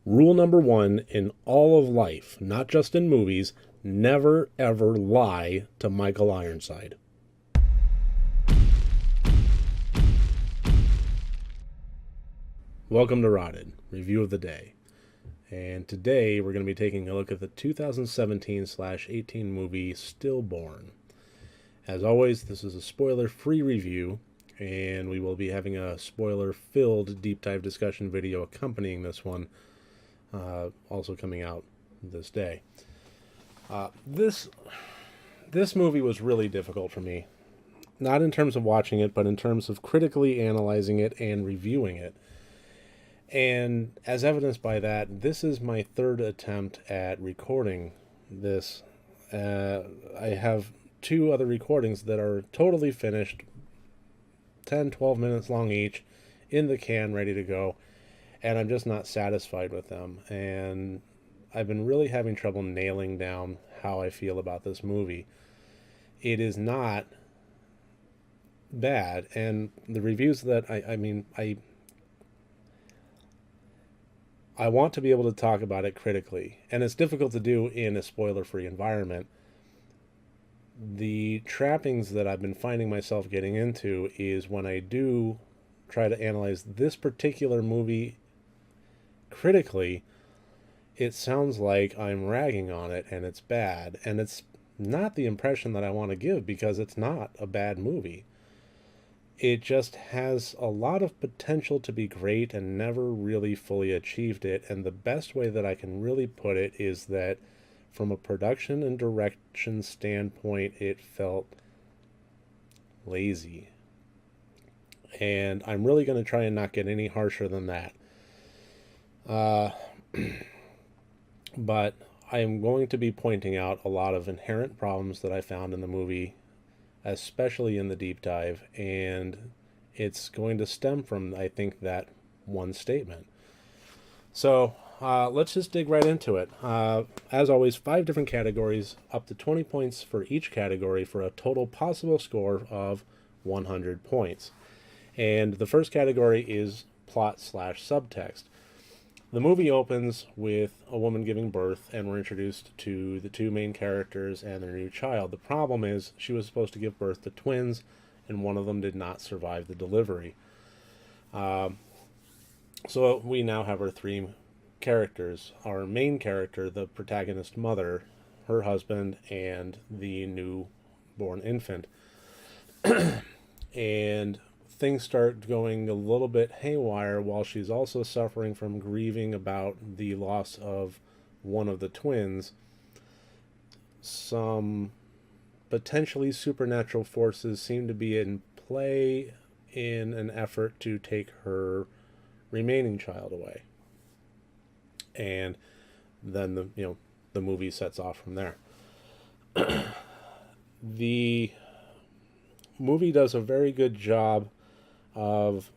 Rule number one in all of life, not just in movies, never ever lie to Michael Ironside. Welcome to Rotted, review of the day. And today we're going to be taking a look at the 2017/18 movie Stillborn. As always, this is a spoiler-free review, and we will be having a spoiler-filled deep dive discussion video accompanying this one, also coming out this day. This movie was really difficult for me, not in terms of watching it, but in terms of critically analyzing it and reviewing it. And as evidenced by that, this is my third attempt at recording this. I have two other recordings that are totally finished, 10-12 minutes long each, in the can, ready to go, and I'm just not satisfied with them. And I've been really having trouble nailing down how I feel about this movie. It is not bad, and the reviews that I want to be able to talk about it critically, and it's difficult to do in a spoiler-free environment. The trappings that I've been finding myself getting into is when I do try to analyze this particular movie critically, it sounds like I'm ragging on it and it's bad, and it's not the impression that I want to give, because it's not a bad movie. It just has a lot of potential to be great and never really fully achieved it. And the best way that I can really put it is that from a production and direction standpoint, it felt lazy. And I'm really going to try and not get any harsher than that. But I am going to be pointing out a lot of inherent problems that I found in the movie, especially in the deep dive, and it's going to stem from, I think, that one statement. So let's just dig right into it. As always, 5 different categories, up to 20 points for each category, for a total possible score of 100 points. And the first category is plot/subtext. The movie opens with a woman giving birth, and we're introduced to the two main characters and their new child. The problem is she was supposed to give birth to twins, and one of them did not survive the delivery. So we now have our 3 characters. Our main character, the protagonist mother, her husband, and the newborn infant. And things start going a little bit haywire while she's also suffering from grieving about the loss of one of the twins. Some potentially supernatural forces seem to be in play in an effort to take her remaining child away. And then the movie sets off from there. The movie does a very good job of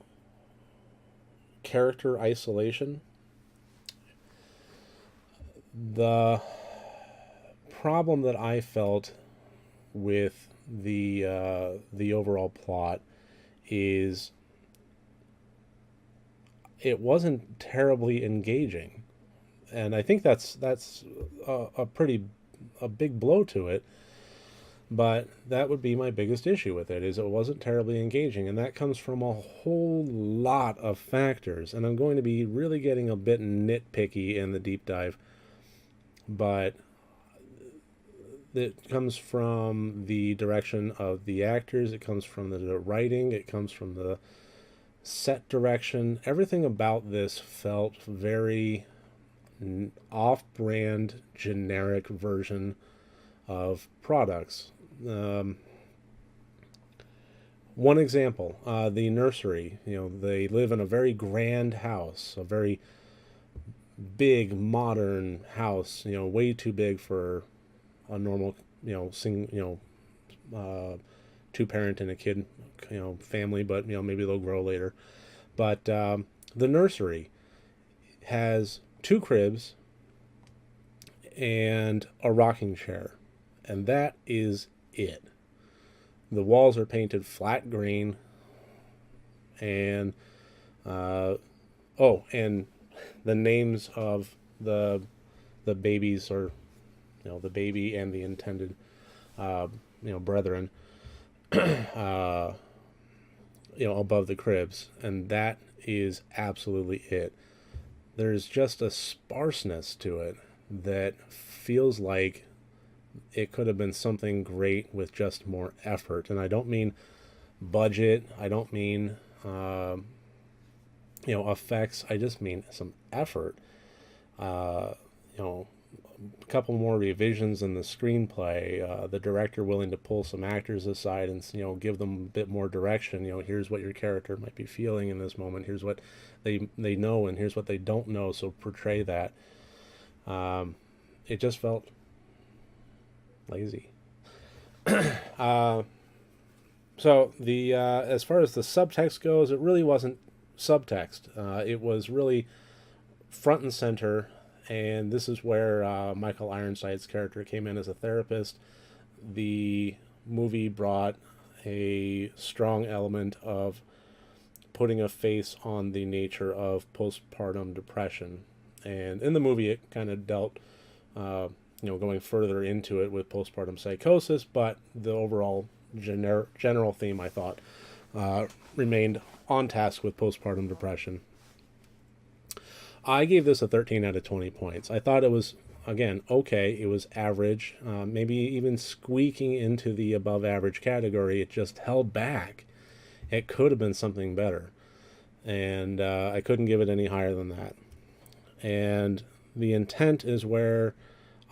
character isolation. The problem that I felt with the overall plot is it wasn't terribly engaging, and I think that's a big blow to it. But that would be my biggest issue with it, is it wasn't terribly engaging, and that comes from a whole lot of factors. And I'm going to be really getting a bit nitpicky in the deep dive, but it comes from the direction of the actors, it comes from the writing, it comes from the set direction. Everything about this felt very off-brand, generic version of products. One example, the nursery. They live in a very grand house, a very big, modern house. Way too big for a normal, two-parent and a kid, family. But maybe they'll grow later. But the nursery has 2 cribs and a rocking chair, and that is it. The walls are painted flat green, and and the names of the babies, or the baby and the intended brethren, uh, above the cribs, and that is absolutely it. There's just a sparseness to it that feels like it could have been something great with just more effort. And I don't mean budget. I don't mean effects. I just mean some effort. Uh, a couple more revisions in the screenplay. The director willing to pull some actors aside and give them a bit more direction. Here's what your character might be feeling in this moment. Here's what they know, and here's what they don't know. So portray that. It just felt lazy. So the as far as the subtext goes, it really wasn't subtext. It was really front and center, and this is where Michael Ironside's character came in as a therapist. The movie brought a strong element of putting a face on the nature of postpartum depression, and in the movie it kind of dealt going further into it with postpartum psychosis, but the overall general theme, I thought, remained on task with postpartum depression. I gave this a 13 out of 20 points. I thought it was, again, okay. It was average, maybe even squeaking into the above average category. It just held back. It could have been something better, and I couldn't give it any higher than that. And the intent is where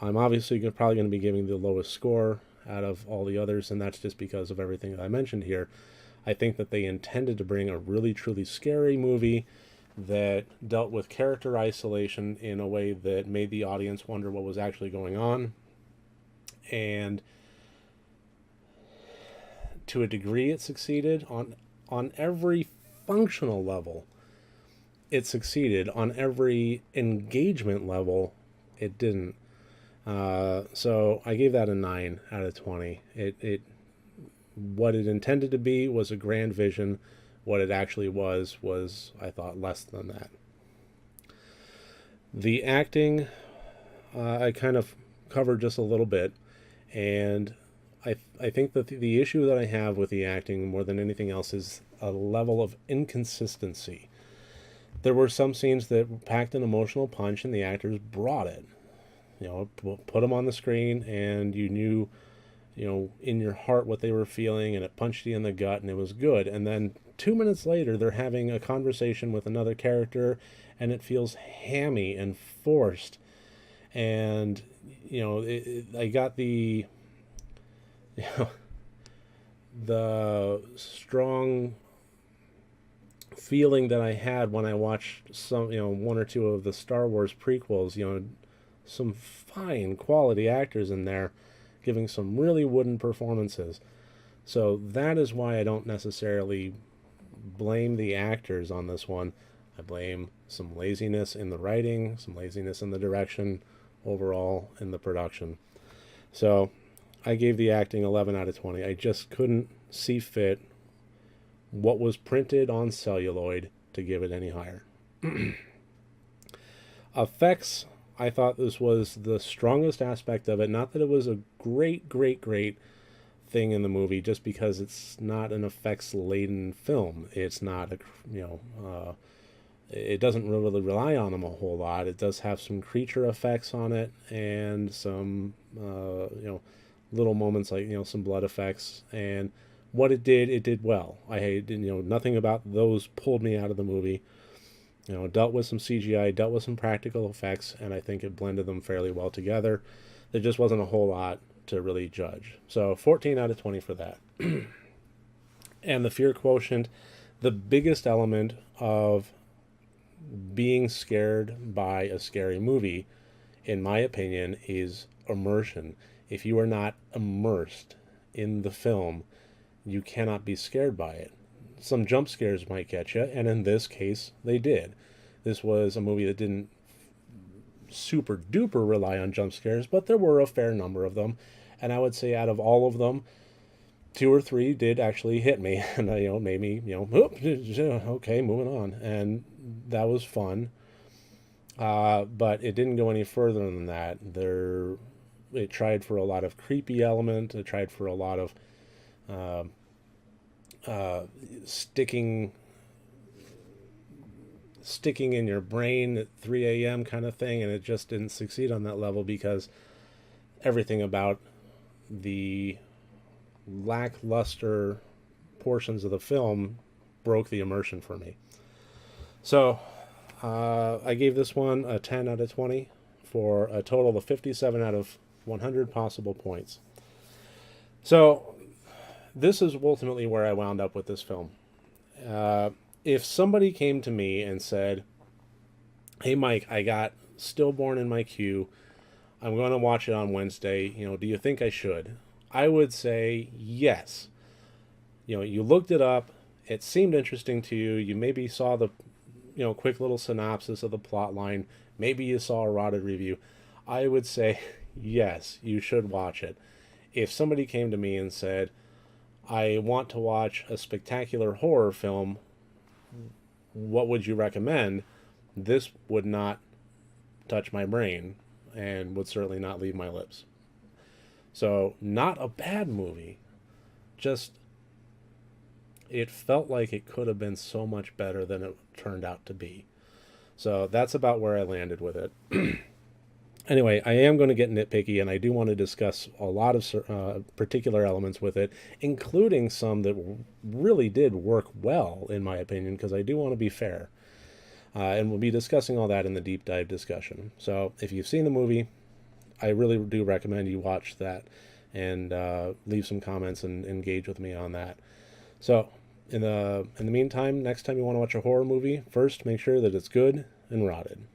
I'm obviously probably going to be giving the lowest score out of all the others, and that's just because of everything that I mentioned here. I think that they intended to bring a really, truly scary movie that dealt with character isolation in a way that made the audience wonder what was actually going on. And to a degree, it succeeded on every functional level. It succeeded on every engagement level. It didn't. So I gave that a 9 out of 20. What it intended to be was a grand vision. What it actually was, I thought, less than that. The acting, I kind of covered just a little bit, and I think that the issue that I have with the acting more than anything else is a level of inconsistency. There were some scenes that packed an emotional punch, and the actors brought it. Put them on the screen, and you knew, in your heart what they were feeling, and it punched you in the gut, and it was good. And then 2 minutes later, they're having a conversation with another character, and it feels hammy and forced. And, I got the, the strong feeling that I had when I watched some, one or two of the Star Wars prequels, some fine quality actors in there giving some really wooden performances. So that is why I don't necessarily blame the actors on this one. I blame some laziness in the writing, some laziness in the direction, overall in the production. So I gave the acting 11 out of 20. I just couldn't see fit what was printed on celluloid to give it any higher. Effects, I thought this was the strongest aspect of it. Not that it was a great thing in the movie, just because it's not an effects-laden film. It's not it doesn't really rely on them a whole lot. It does have some creature effects on it, and some little moments like some blood effects. And what it did well. Nothing about those pulled me out of the movie. Dealt with some CGI, dealt with some practical effects, and I think it blended them fairly well together. There just wasn't a whole lot to really judge. So 14 out of 20 for that. And the fear quotient, the biggest element of being scared by a scary movie, in my opinion, is immersion. If you are not immersed in the film, you cannot be scared by it. Some jump scares might get you, and in this case, they did. This was a movie that didn't super duper rely on jump scares, but there were a fair number of them, and I would say out of all of them, 2 or 3 did actually hit me, and made me okay, moving on, and that was fun. But it didn't go any further than that. It tried for a lot of creepy element. It tried for a lot of uh, sticking sticking in your brain at 3 a.m. kind of thing, and it just didn't succeed on that level because everything about the lackluster portions of the film broke the immersion for me. So I gave this one a 10 out of 20 for a total of 57 out of 100 possible points. So this is ultimately where I wound up with this film. Uh, if somebody came to me and said, "Hey, Mike, I got Stillborn in my queue. I'm going to watch it on Wednesday. Do you think I should?" I would say yes. You looked it up. It seemed interesting to you. You maybe saw the, quick little synopsis of the plot line. Maybe you saw a rotted review. I would say yes, you should watch it. If somebody came to me and said, "I want to watch a spectacular horror film, what would you recommend?" This would not touch my brain and would certainly not leave my lips. So, not a bad movie. Just, it felt like it could have been so much better than it turned out to be. So, that's about where I landed with it. Anyway, I am going to get nitpicky, and I do want to discuss a lot of particular elements with it, including some that really did work well, in my opinion, because I do want to be fair. And we'll be discussing all that in the deep dive discussion. So if you've seen the movie, I really do recommend you watch that and leave some comments and engage with me on that. So in the meantime, next time you want to watch a horror movie, first make sure that it's good and rotted.